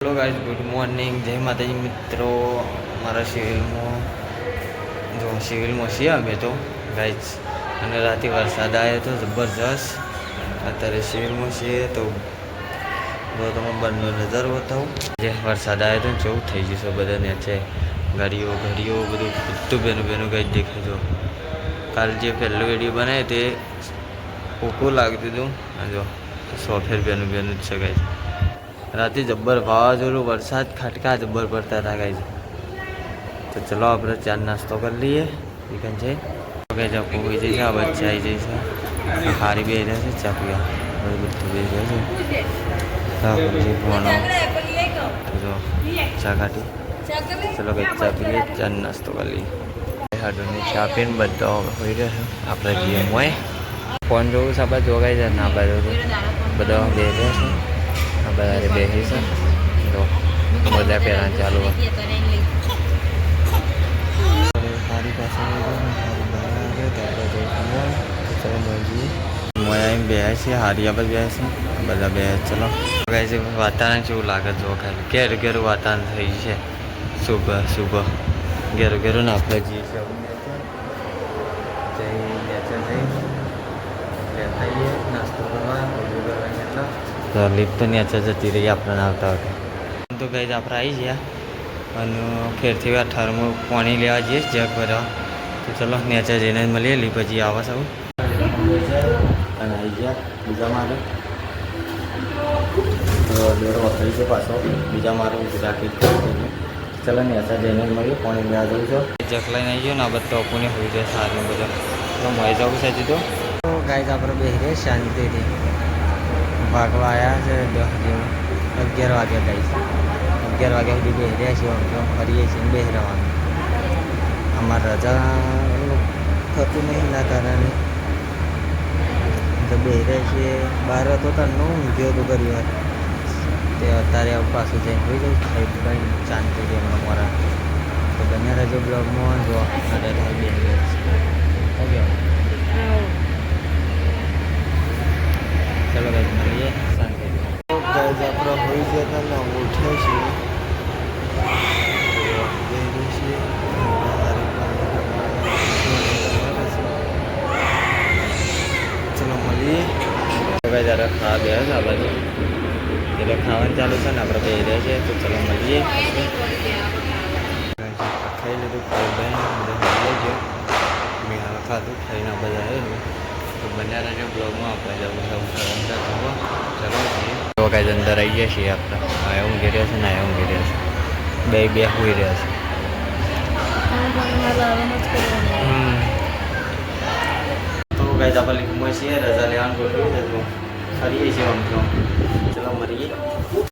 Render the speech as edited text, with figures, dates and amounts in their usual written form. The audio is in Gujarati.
Hello guys, good morning. જય માતાજી મિત્રો. મારા સિવિલમાં છીએ અમે તો ગાઈઝ. અને રાતે વરસાદ આવ્યો તો જબરજસ્ત. અત્યારે સિવિલમાં છીએ તો તમે બંને નજારો બતાવું. જે વરસાદ આવ્યો તો કેવું થઈ જશે બધાને છે. ગાડીઓ બધું બેનું ગાઈઝ દેખાય જો. કાલ જે પહેલો વિડીયો બનાવ્યો તે ઓકો લાગતું હતું. જો સોફેર બેનું જ છે ગાઈઝ. રાતે જબ્બર વાવાઝોડું વરસાદ ખટકા જબ્બર પડતા હતા ગાઈઝ. તો ચલો આપણે ચા નાસ્તો કરી લઈએ. ચિકન છે ગાઈઝ. આપકો હોઈ જશે આ બચ્ચા આવી જશે. હારી બે રહ્યા છે ચા પીવા. બધું બે રહ્યા છે ભણો. જો ચા કાઢી. ચલો ગાઈઝ ચા પી લઈએ. ચા નાસ્તો કરી લઈએ. હાડોની ચા પીને બધા હોઈ રહ્યા છે. આપણે જીએમ હોય ફોન જોવું છે આપણે જોગાઈ જાય ના બાજુ બધા બે રહ્યા છે. બધા બેસી છે તો બધા પહેલા ચાલુ સારી પાસે મોયા બે છે હારિયા પર બે છે બધા બે. ચલો છે વાતાવરણ કેવું લાગે જો ખાલી ઘેરું ઘેરું વાતાવરણ થઈ છે. શુભ ઘેરું ઘેરું ને આપણે જઈએ છીએ નાસ્તો કરવા તો લીપ તો નેચર જતી રહી આપણને આવતા વખતે. તો ગઈ આપણે આવી ગયા અને ફેરથી વાર થર્મો પાણી લેવા જઈએ જગ ભરવા. તો ચલો નેચર જઈને મળીએ લીપ પછી આવા સૌ અને આવી ગયા બીજા મારે દોરો વખરી છે પાછો બીજા મારું રાખી. ચલો નેચર જઈને મળીએ પાણી લેવા જવું છો. જગ લઈને આવી ગયો ને આ બધા ટોપુને હોઈ જાય સારું બધા તો મળી જવું છે હજી તો ગાય આપણે બેસી શાંતિથી ભાગવા આવ્યા છે 11 વાગ્યા ગાઈશ. 11 વાગ્યા સુધી બેસી રહ્યા છીએ. તો ફરીએ છીએ બેસી રહેવાનું. અમારે રજા થતું નહીં એના કારણે તો બેસી રહ્યા છીએ. બહાર હતો તારનો ઊંઘ્યો હતો ઘણી વાર તે અત્યારે પાછું જઈને હોઈ જાય ખાઈ કંઈ શાંતિથી હમણાં મારા તો બંને રજો બ્લોગમાં જો અને બેસી રહ્યા છીએ. ચલો ગાઈસ મળીએ શાંતિ. ગાઈસ આપણે હોઈ જતા ને ઉઠે છીએ ચલો મળીએ. ગાઈસ જરા ખાવા ગયા છે આ બાજુ એટલે ખાવાનું ચાલુ છે ને આપણે બે રહ્યા છીએ. તો ચલો મળીએ. ખાઈ લીધું ખાઈ બધા મળીએ જો મેં હવે ખાધું ખાઈને બધા આવેલું તો બન્યા રહેજો બ્લોગમાં. આપણે જવું ચલો તો કાંઈ અંદર આવી ગયા છીએ આપણે. આ ઊંઘી રહ્યા છે ને આ ઊંઘી રહ્યા છે બે હોઈ રહ્યા છે. તો કાંઈ આપણે લીધું છીએ રજા લેવાનું ગોઠવ્યું છે તો ફરીએ છીએ આમ તો ચલો મળીએ.